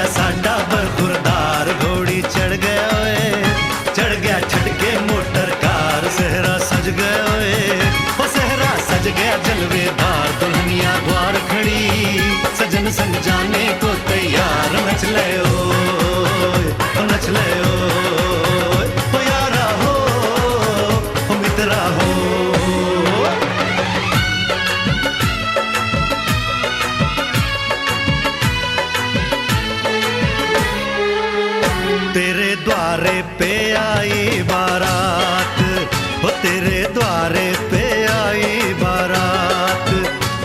साडा बरखुरदार घोड़ी चढ़ गया ओए, चढ़ गया छटके मोटर कार। सेहरा सज गया ओए, ओ सेहरा सज गया जलवेदार। दुल्हनिया द्वार खड़ी, सजन संग जाने को तैयार। नच ले ओए, ओ नच ले ओए, ओ यारा हो, ओ मित्रा हो। तेरे द्वारे पे आई बारात, ओ तेरे द्वारे पे आई बारात।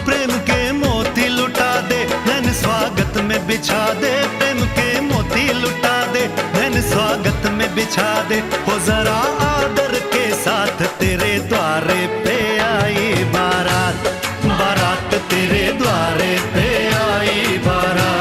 प्रेम के मोती लुटा दे, नैन स्वागत में बिछा दे। प्रेम के मोती लुटा दे, नैन स्वागत में बिछा दे। हो जरा आदर के साथ तेरे द्वारे पे आई बारात। बारात तेरे द्वारे पे आई बारात।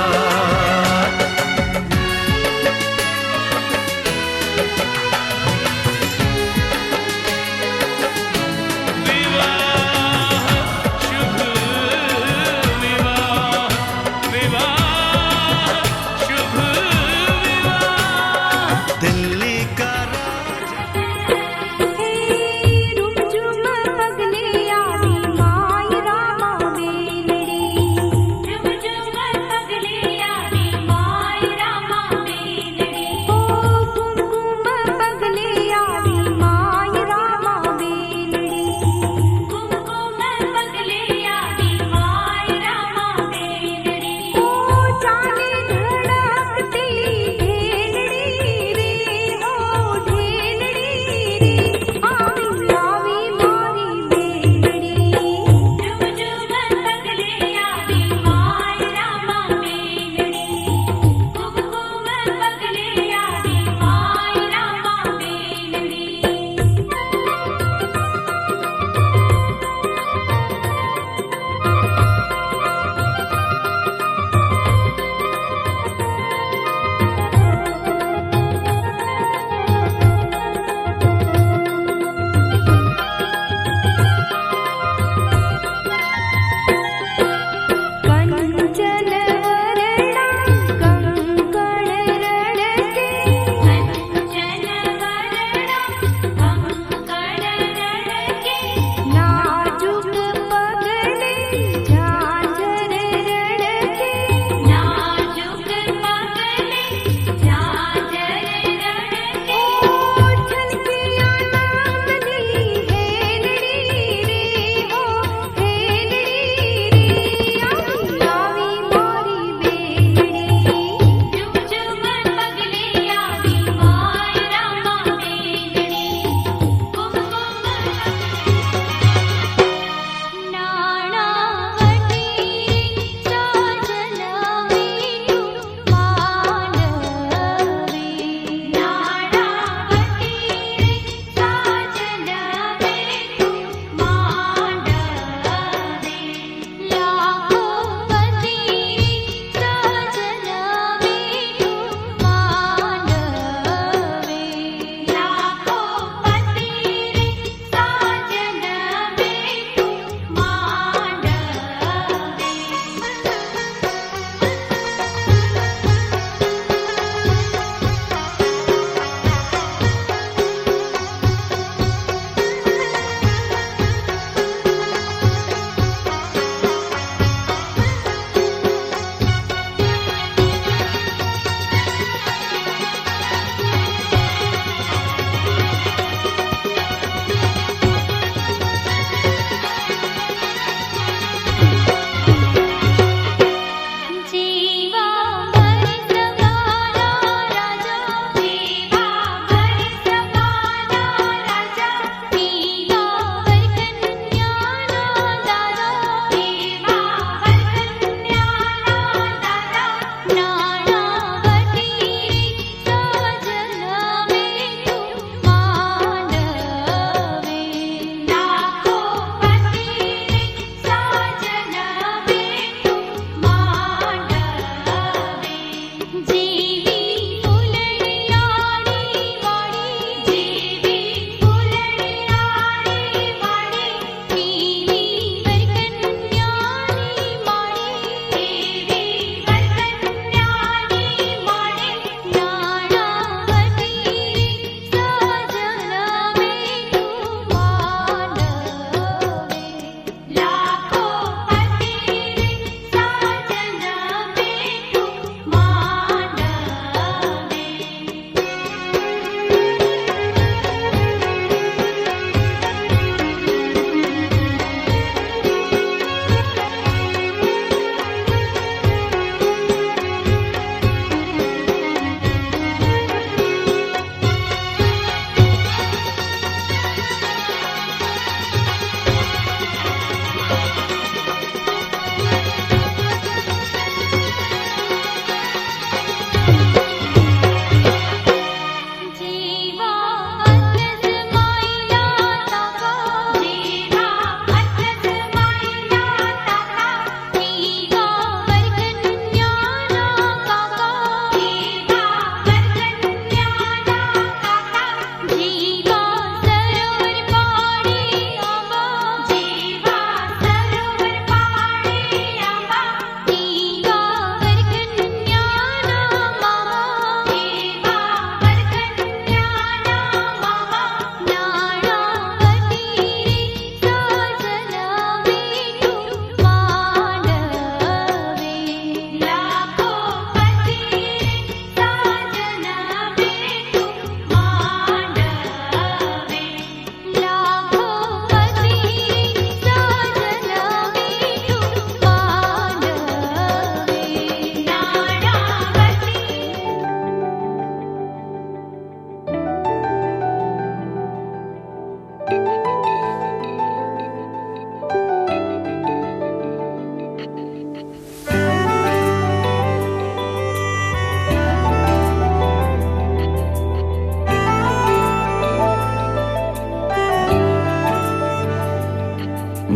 दिल्ली का राजा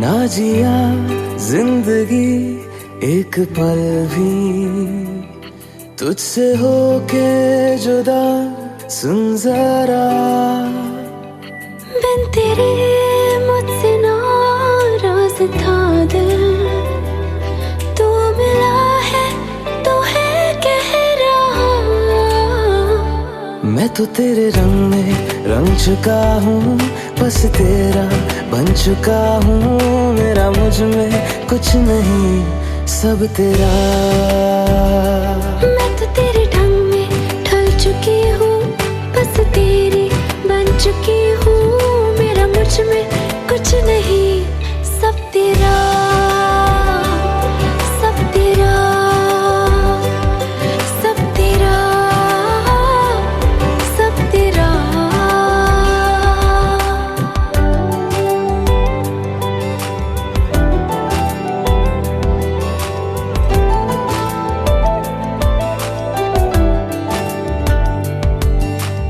ना जिया जिंदगी एक पल भी तुझसे होके जुदा, सुन जरा बिन तेरे मुझसे नाराज था दिल, तू मिला है तो है कह रहा। मैं तो तेरे रंग में रंग चुका हूँ, बस तेरा बन चुका हूँ। मेरा मुझ में कुछ नहीं, सब तेरा। मैं तो तेरे ढंग में ढल चुकी हूँ, बस तेरी बन चुकी हूँ। मेरा मुझ में कुछ नहीं, सब तेरा, सब तेरा, सब तेरा, सब तेरा।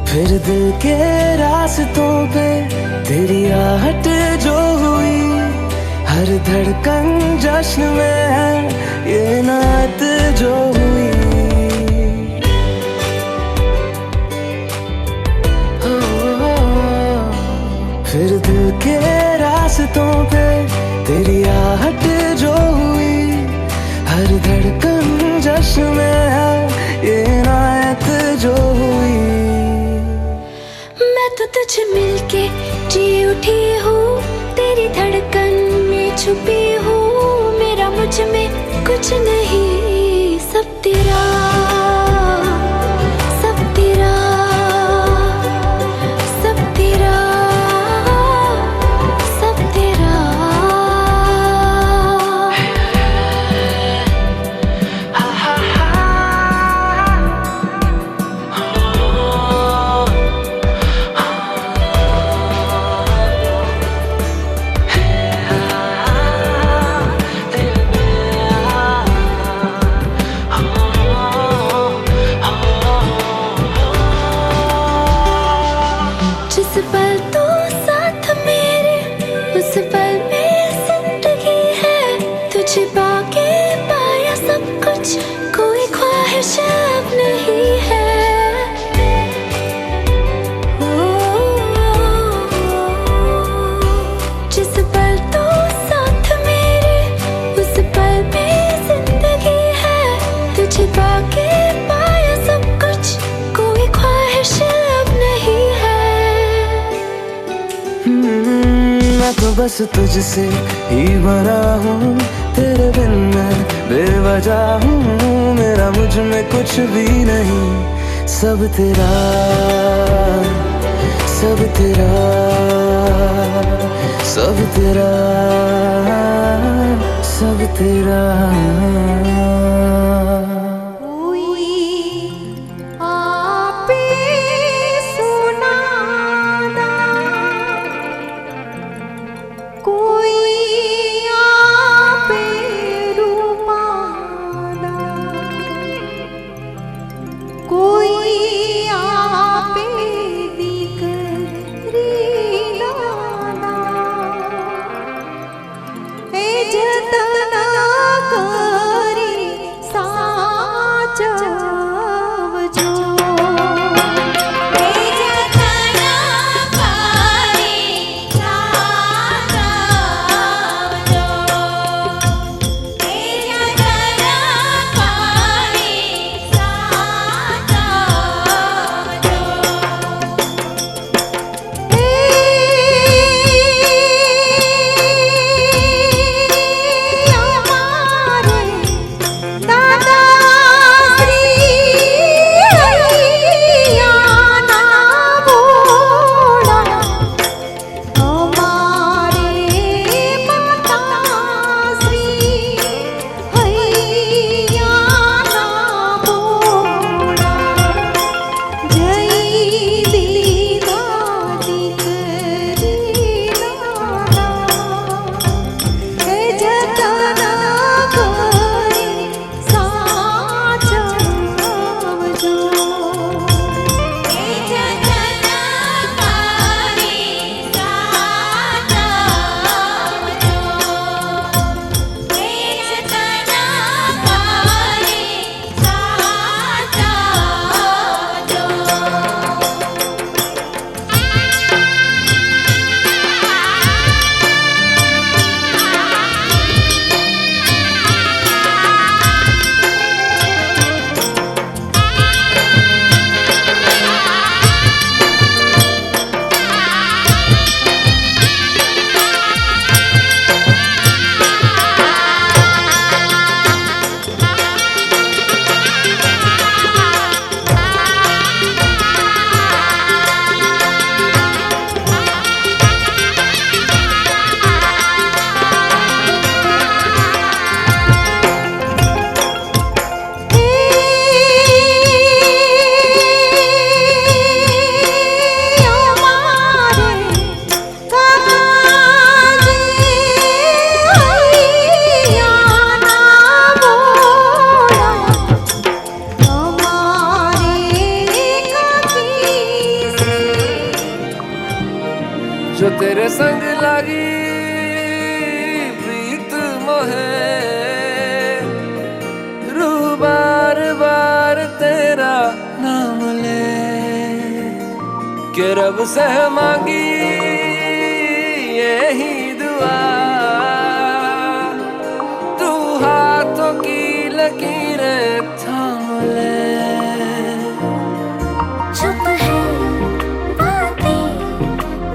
फिर दिल के रास्तों पे तेरी आहट जो हुई, हर धड़कन जश्न में है ये नात जो हुई। फिर दिल के रास्तों पे तेरी आहट जो हुई, हर धड़कन जश्न में है ये नात जो हुई। मैं तो तुझे मिलके जी उठी हूँ, तेरी धड़कन में छुपी हूँ। मेरा मुझ में कुछ नहीं, सब तेरा, सब तेरा, सब तेरा, सब तेरा। जिस पल तू साथ मेरे, उस पल में जिंदगी है। तुझे पाके पाया सब कुछ, कोई ख्वाहिश अब नहीं है। जिस पल तू साथ मेरे, उस पल में जिंदगी है। तुझे पाके पाया सब कुछ, कोई ख्वाहिश अब नहीं है। मैं तो बस तुझसे ही बना हूँ, तेरे बिन मैं बेवजह हूँ। मेरा मुझ में कुछ भी नहीं, सब तेरा, सब तेरा, सब तेरा, सब तेरा। जतना करी रब से मांगी यही दुआ, तू हाथों की लकीरें थाम ले। चुप है बातें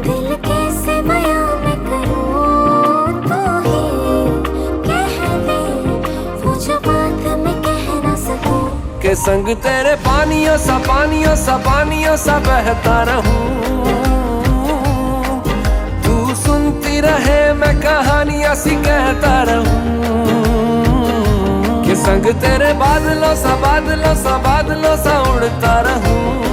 दिल कैसे बयां मैं करूं, तू ही कह दे वो जो बात मैं कह ना सकूं। के संग तेरे पानियों सा पानियों सा पानियों सा बहता रहूं, तू सुनती रहे मैं कहानियां सी कहता रहूं। के संग तेरे बादलों सा बादलों सा बादलों सा उड़ता रहूं।